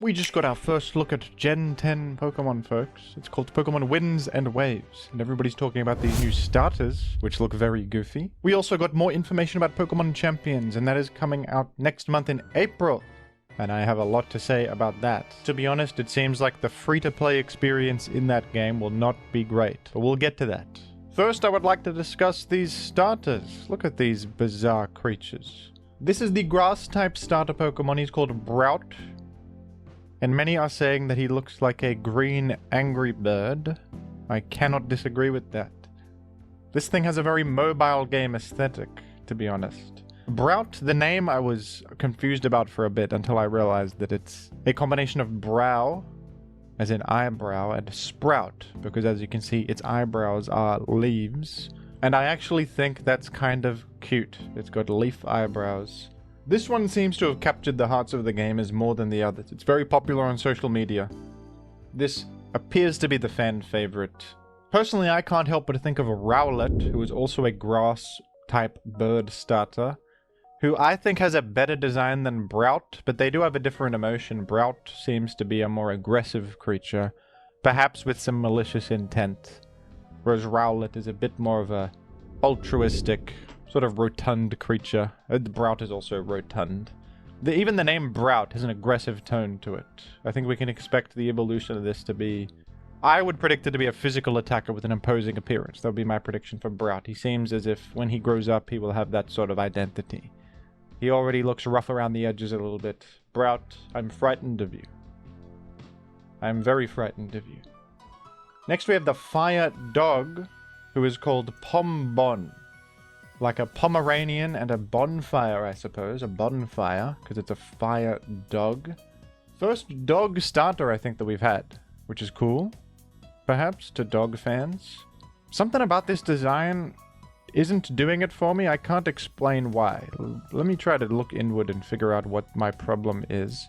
We just got our first look at Gen 10 Pokemon, folks. It's called Pokemon Winds and Waves, and everybody's talking about these new starters, which look very goofy. We also got more information about Pokemon Champions, and that is coming out next month in April. And I have a lot to say about that. To be honest, it seems like the free-to-play experience in that game will not be great, but we'll get to that. First, I would like to discuss these starters. Look at these bizarre creatures. This is the grass-type starter Pokemon. He's called Brout. And many are saying that he looks like a green angry bird. I cannot disagree with that. This thing has a very mobile game aesthetic, to be honest. Brout, the name I was confused about for a bit until I realized that it's a combination of brow, as in eyebrow, and sprout, because as you can see, its eyebrows are leaves. And I actually think that's kind of cute. It's got leaf eyebrows. This one seems to have captured the hearts of the gamers more than the others. It's very popular on social media. This appears to be the fan favorite. Personally, I can't help but think of a Rowlet, who is also a grass-type bird starter, who I think has a better design than Brout, but they do have a different emotion. Brout seems to be a more aggressive creature, perhaps with some malicious intent, whereas Rowlet is a bit more of a altruistic, sort of rotund creature. Brout is also rotund. Even the name Brout has an aggressive tone to it. I think we can expect the evolution of this to be... I would predict it to be a physical attacker with an imposing appearance. That would be my prediction for Brout. He seems as if when he grows up, he will have that sort of identity. He already looks rough around the edges a little bit. Brout, I'm frightened of you. I'm very frightened of you. Next we have the fire dog, who is called Pombon. Like a Pomeranian and a bonfire, I suppose. A bonfire, because it's a fire dog. First dog starter, I think, that we've had, which is cool, perhaps, to dog fans. Something about this design isn't doing it for me. I can't explain why. Let me try to look inward and figure out what my problem is.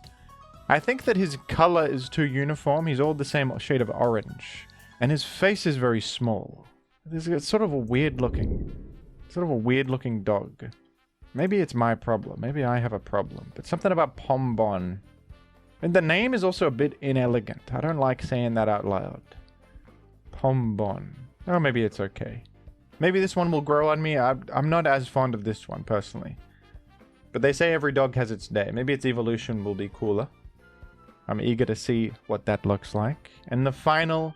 I think that his color is too uniform. He's all the same shade of orange. And his face is very small. It's sort of a weird looking dog. Maybe it's my problem. Maybe I have a problem. But something about Pombon. And the name is also a bit inelegant. I don't like saying that out loud. Pombon. Oh, maybe it's okay. Maybe this one will grow on me. I'm not as fond of this one, personally. But they say every dog has its day. Maybe its evolution will be cooler. I'm eager to see what that looks like. And the final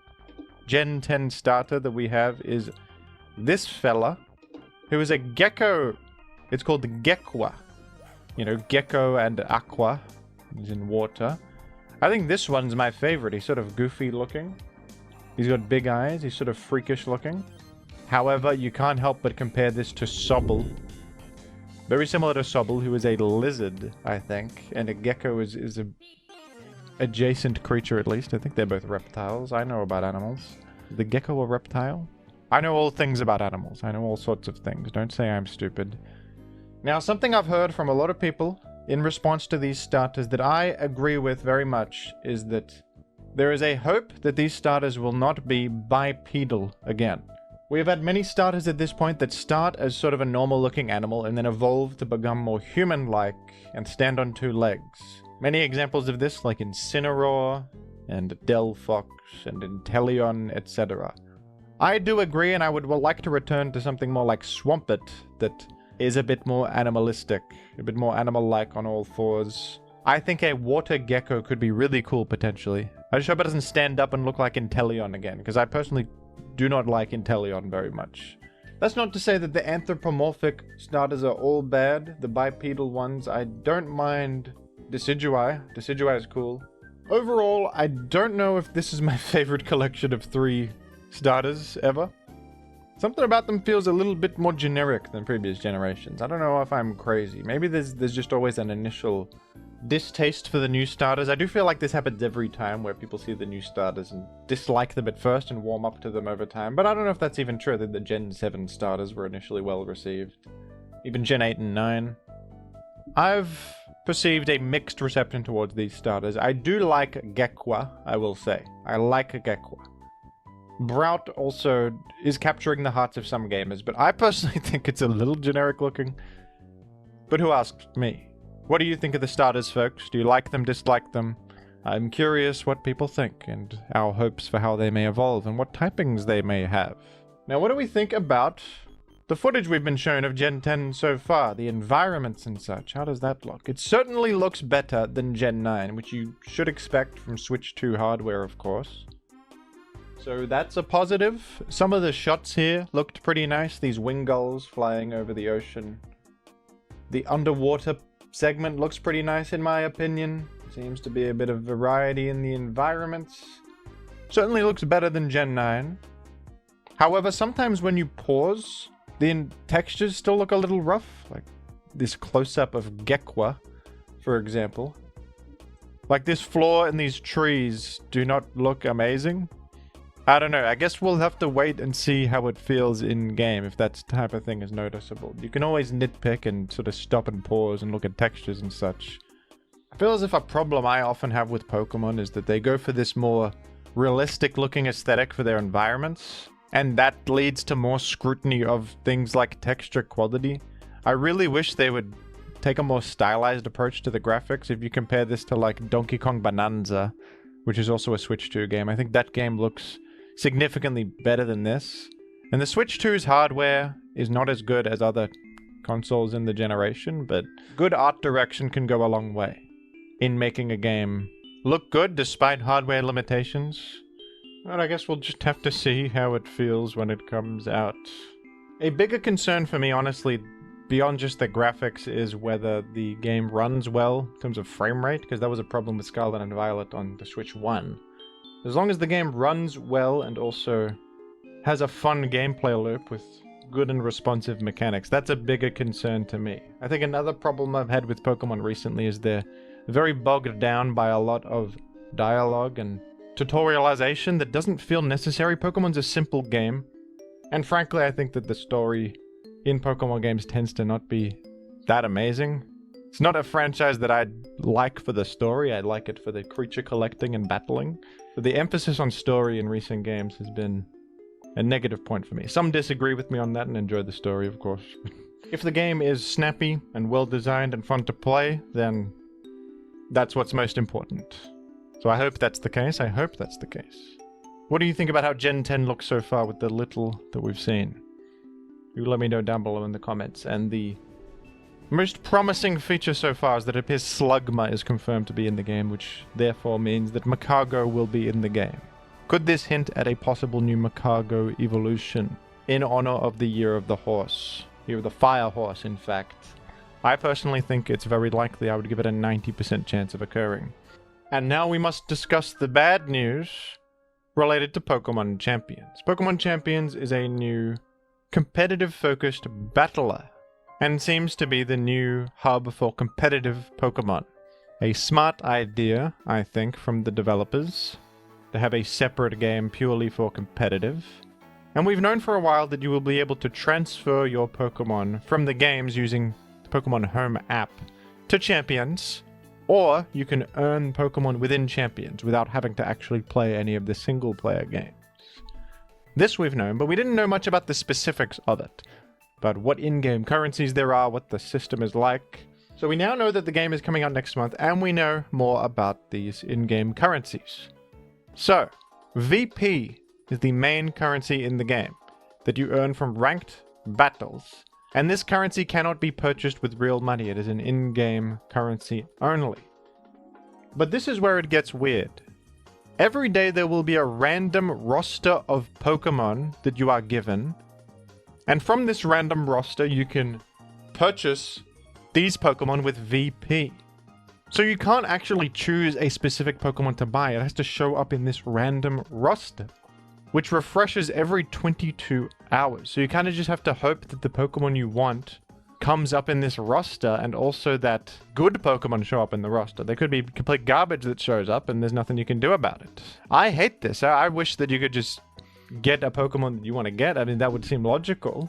Gen 10 starter that we have is this fella, who is a gecko. It's called the Gekwa. You know, gecko and aqua is in water. I think this one's my favorite. He's sort of goofy looking. He's got big eyes. He's sort of freakish looking. However, you can't help but compare this to Sobble. Very similar to Sobble, who is a lizard, I think. And a gecko is a adjacent creature, at least. I think they're both reptiles. I know about animals. Is the gecko a reptile? I know all things about animals. I know all sorts of things. Don't say I'm stupid. Now, something I've heard from a lot of people in response to these starters that I agree with very much is that there is a hope that these starters will not be bipedal again. We have had many starters at this point that start as sort of a normal-looking animal and then evolve to become more human-like and stand on two legs. Many examples of this, like Incineroar, and Delphox, and Inteleon, etc. I do agree, and I would like to return to something more like Swampert that is a bit more animalistic, a bit more animal-like on all fours. I think a water gecko could be really cool, potentially. I just hope it doesn't stand up and look like Inteleon again, because I personally do not like Inteleon very much. That's not to say that the anthropomorphic starters are all bad. The bipedal ones, I don't mind. Decidueye. Decidueye is cool. Overall, I don't know if this is my favorite collection of 3 starters ever. Something about them feels a little bit more generic than previous generations. I don't know if I'm crazy. Maybe there's just always an initial distaste for the new starters. I do feel like this happens every time where people see the new starters and dislike them at first and warm up to them over time. But I don't know if that's even true, that the Gen 7 starters were initially well received. Even Gen 8 and 9. I've perceived a mixed reception towards these starters. I do like Gekwa, I will say. I like Gekwa. Brout also is capturing the hearts of some gamers, but I personally think it's a little generic looking. But who asked me? What do you think of the starters, folks? Do you like them, dislike them? I'm curious what people think and our hopes for how they may evolve and what typings they may have. Now, what do we think about the footage we've been shown of Gen 10 so far? The environments and such. How does that look? It certainly looks better than Gen 9, which you should expect from Switch 2 hardware, of course. So that's a positive. Some of the shots here looked pretty nice. These wing gulls flying over the ocean. The underwater segment looks pretty nice in my opinion. Seems to be a bit of variety in the environments. Certainly looks better than Gen 9. However, sometimes when you pause, the textures still look a little rough. Like this close-up of Gekwa, for example. Like this floor and these trees do not look amazing. I don't know. I guess we'll have to wait and see how it feels in-game, if that type of thing is noticeable. You can always nitpick and sort of stop and pause and look at textures and such. I feel as if a problem I often have with Pokemon is that they go for this more realistic-looking aesthetic for their environments, and that leads to more scrutiny of things like texture quality. I really wish they would take a more stylized approach to the graphics. If you compare this to like Donkey Kong Bonanza, which is also a Switch 2 game, I think that game looks significantly better than this. And the Switch 2's hardware is not as good as other consoles in the generation, but good art direction can go a long way in making a game look good despite hardware limitations. But I guess we'll just have to see how it feels when it comes out. A bigger concern for me, honestly, beyond just the graphics, is whether the game runs well in terms of frame rate, because that was a problem with Scarlet and Violet on the Switch 1. As long as the game runs well and also has a fun gameplay loop with good and responsive mechanics, that's a bigger concern to me. I think another problem I've had with Pokemon recently is they're very bogged down by a lot of dialogue and tutorialization that doesn't feel necessary. Pokemon's a simple game, and frankly I think that the story in Pokemon games tends to not be that amazing. It's not a franchise that I'd like for the story. I like it for the creature collecting and battling. But the emphasis on story in recent games has been a negative point for me. Some disagree with me on that and enjoy the story, of course. If the game is snappy and well designed and fun to play, then that's what's most important. So I hope that's the case. I hope that's the case. What do you think about how Gen 10 looks so far with the little that we've seen? You let me know down below in the comments. And the most promising feature so far is that it appears Slugma is confirmed to be in the game, which therefore means that Makago will be in the game. Could this hint at a possible new Makago evolution in honor of the Year of the Horse? Year of the Fire Horse, in fact. I personally think it's very likely. I would give it a 90% chance of occurring. And now we must discuss the bad news related to Pokémon Champions. Pokémon Champions is a new competitive-focused battler, and seems to be the new hub for competitive Pokemon. A smart idea, I think, from the developers, to have a separate game purely for competitive. And we've known for a while that you will be able to transfer your Pokemon from the games using the Pokemon Home app to Champions, or you can earn Pokemon within Champions without having to actually play any of the single-player games. This we've known, but we didn't know much about the specifics of it. But what in-game currencies there are, what the system is like. So we now know that the game is coming out next month, and we know more about these in-game currencies. So, VP is the main currency in the game that you earn from ranked battles. And this currency cannot be purchased with real money. It is an in-game currency only. But this is where it gets weird. Every day there will be a random roster of Pokemon that you are given. And from this random roster, you can purchase these Pokemon with VP. So you can't actually choose a specific Pokemon to buy. It has to show up in this random roster, which refreshes every 22 hours. So you kind of just have to hope that the Pokemon you want comes up in this roster, and also that good Pokemon show up in the roster. There could be complete garbage that shows up, and there's nothing you can do about it. I hate this. I wish that you could just get a Pokemon that you want to get. I mean, that would seem logical.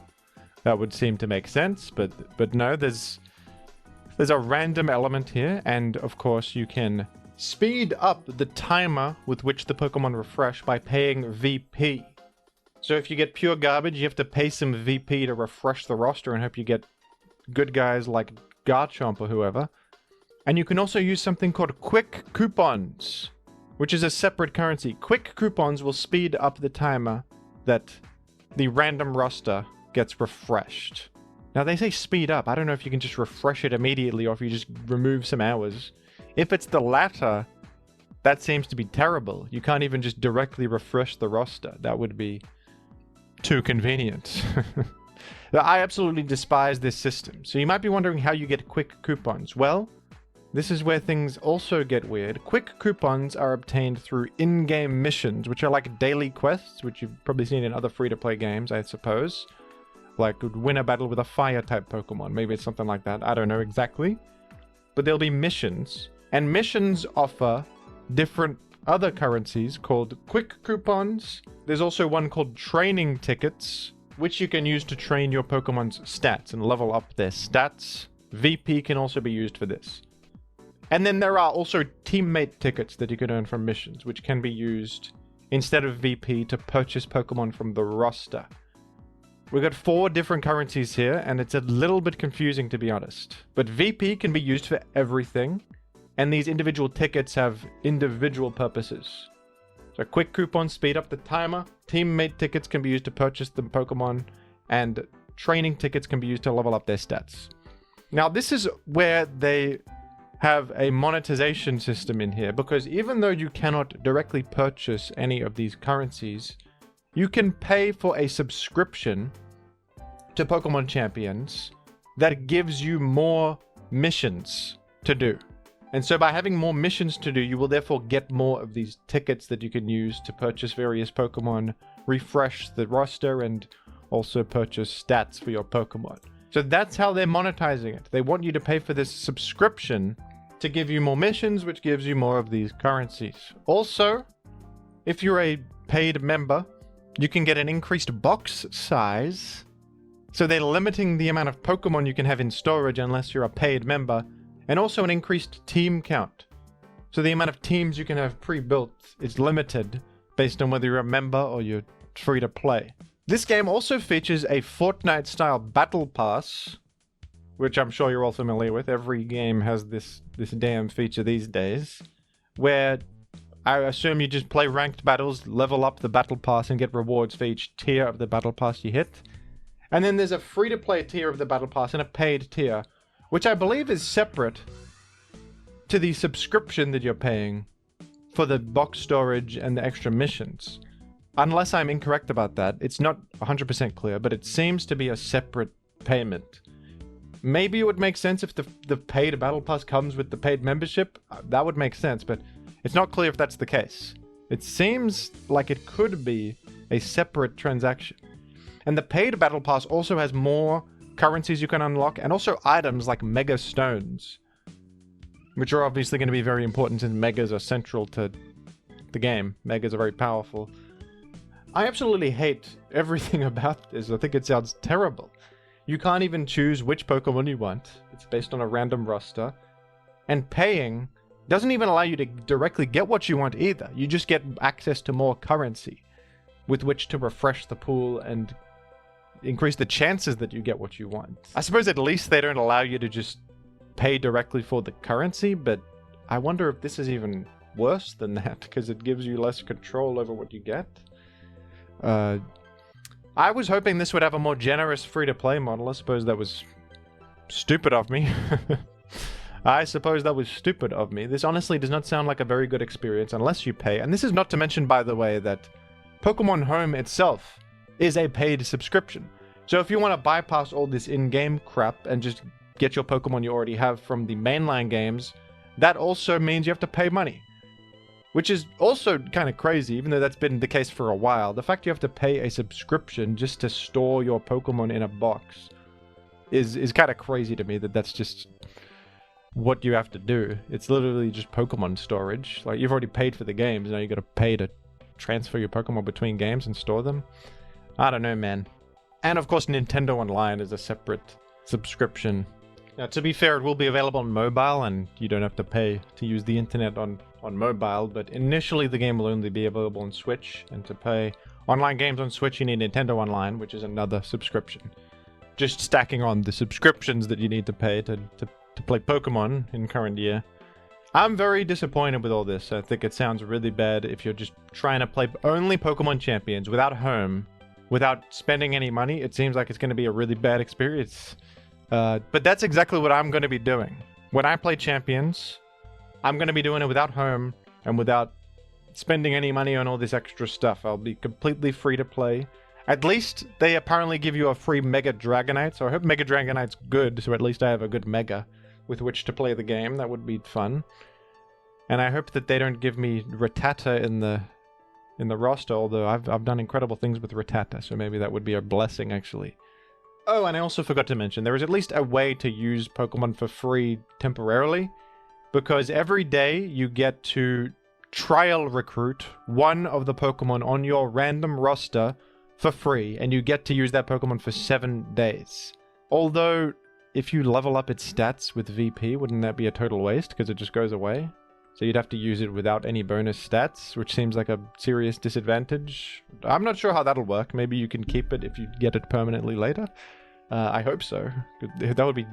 That would seem to make sense, but no, there's a random element here, and of course you can speed up the timer with which the Pokemon refresh by paying VP. So if you get pure garbage, you have to pay some VP to refresh the roster and hope you get good guys like Garchomp or whoever. And you can also use something called quick coupons, which is a separate currency. Quick coupons will speed up the timer that the random roster gets refreshed. Now they say speed up. I don't know if you can just refresh it immediately or if you just remove some hours. If it's the latter, that seems to be terrible. You can't even just directly refresh the roster. That would be too convenient. I absolutely despise this system. So you might be wondering how you get quick coupons. Well, this is where things also get weird. Quick coupons are obtained through in-game missions, which are like daily quests, which you've probably seen in other free-to-play games, I suppose. Like win a battle with a fire-type Pokemon. Maybe it's something like that. I don't know exactly. But there'll be missions. And missions offer different other currencies called quick coupons. There's also one called training tickets, which you can use to train your Pokemon's stats and level up their stats. VP can also be used for this. And then there are also teammate tickets that you can earn from missions, which can be used instead of VP to purchase Pokemon from the roster. We've got 4 different currencies here, and it's a little bit confusing to be honest. But VP can be used for everything, and these individual tickets have individual purposes. So quick coupons speed up the timer, teammate tickets can be used to purchase the Pokemon, and training tickets can be used to level up their stats. Now this is where they have a monetization system in here, because even though you cannot directly purchase any of these currencies, you can pay for a subscription to Pokémon Champions that gives you more missions to do. And so by having more missions to do, you will therefore get more of these tickets that you can use to purchase various Pokemon, refresh the roster, and also purchase stats for your Pokemon. So that's how they're monetizing it. They want you to pay for this subscription to give you more missions, which gives you more of these currencies. Also, if you're a paid member, you can get an increased box size. So they're limiting the amount of Pokemon you can have in storage unless you're a paid member, and also an increased team count. So the amount of teams you can have pre-built is limited based on whether you're a member or you're free to play. This game also features a Fortnite-style battle pass, which I'm sure you're all familiar with. Every game has this damn feature these days, where I assume you just play ranked battles, level up the battle pass, and get rewards for each tier of the battle pass you hit. And then there's a free-to-play tier of the battle pass and a paid tier, which I believe is separate to the subscription that you're paying for the box storage and the extra missions. Unless I'm incorrect about that, it's not 100% clear, but it seems to be a separate payment. Maybe it would make sense if the paid battle pass comes with the paid membership. That would make sense, but it's not clear if that's the case. It seems like it could be a separate transaction. And the paid battle pass also has more currencies you can unlock, and also items like Mega Stones, which are obviously going to be very important since Megas are central to the game. Megas are very powerful. I absolutely hate everything about this. I think it sounds terrible. You can't even choose which Pokemon you want. It's based on a random roster. And paying doesn't even allow you to directly get what you want either. You just get access to more currency with which to refresh the pool and increase the chances that you get what you want. I suppose at least they don't allow you to just pay directly for the currency, but I wonder if this is even worse than that, because it gives you less control over what you get. I was hoping this would have a more generous free-to-play model. I suppose that was stupid of me. I suppose that was stupid of me. This honestly does not sound like a very good experience unless you pay. And this is not to mention, by the way, that Pokemon Home itself is a paid subscription. So if you want to bypass all this in-game crap and just get your Pokemon you already have from the mainline games, that also means you have to pay money. Which is also kind of crazy, even though that's been the case for a while. The fact you have to pay a subscription just to store your Pokemon in a box is kind of crazy to me, that's just what you have to do. It's literally just Pokemon storage. Like, you've already paid for the games, now you got to pay to transfer your Pokemon between games and store them. I don't know, man. And of course, Nintendo Online is a separate subscription. Now, to be fair, it will be available on mobile, and you don't have to pay to use the internet on mobile, but initially the game will only be available on Switch, and to play online games on Switch you need Nintendo Online, which is another subscription. Just stacking on the subscriptions that you need to pay to to play Pokemon in current year. I'm very disappointed with all this. I think it sounds really bad if you're just trying to play only Pokemon Champions without home, without spending any money. It seems like it's going to be a really bad experience. But that's exactly what I'm going to be doing. When I play Champions, I'm going to be doing it without home and without spending any money on all this extra stuff. I'll be completely free to play. At least they apparently give you a free Mega Dragonite, so I hope Mega Dragonite's good, so at least I have a good Mega with which to play the game. That would be fun. And I hope that they don't give me Rattata in the roster, although I've done incredible things with Rattata, so maybe that would be a blessing, actually. Oh, and I also forgot to mention, there is at least a way to use Pokemon for free temporarily, because every day you get to trial recruit one of the Pokemon on your random roster for free, and you get to use that Pokemon for 7 days. Although, if you level up its stats with VP, wouldn't that be a total waste, because it just goes away? So you'd have to use it without any bonus stats, which seems like a serious disadvantage. I'm not sure how that'll work. Maybe you can keep it if you get it permanently later. I hope so. That would be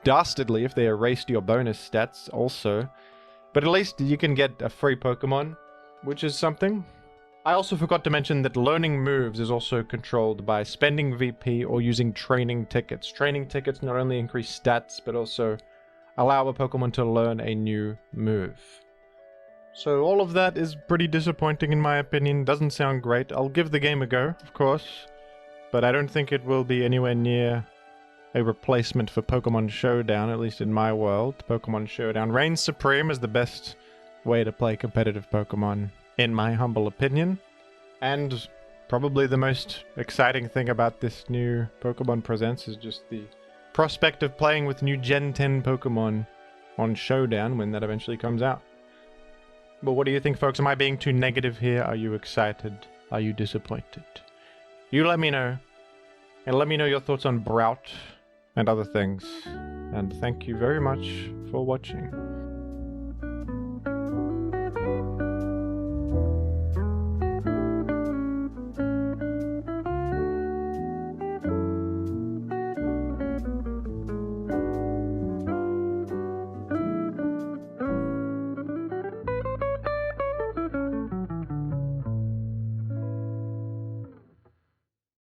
dastardly if they erased your bonus stats also. But at least you can get a free Pokemon, which is something. I also forgot to mention that learning moves is also controlled by spending VP or using training tickets. Training tickets not only increase stats, but also allow a Pokemon to learn a new move. So all of that is pretty disappointing in my opinion. Doesn't sound great. I'll give the game a go, of course, but I don't think it will be anywhere near a replacement for Pokemon Showdown, at least in my world. Pokemon Showdown reigns supreme as the best way to play competitive Pokemon, in my humble opinion. And probably the most exciting thing about this new Pokemon Presents is just the prospect of playing with new Gen 10 Pokemon on Showdown when that eventually comes out. But what do you think, folks? Am I being too negative here? Are you excited? Are you disappointed? You let me know. And let me know your thoughts on Brout and other things. And thank you very much for watching.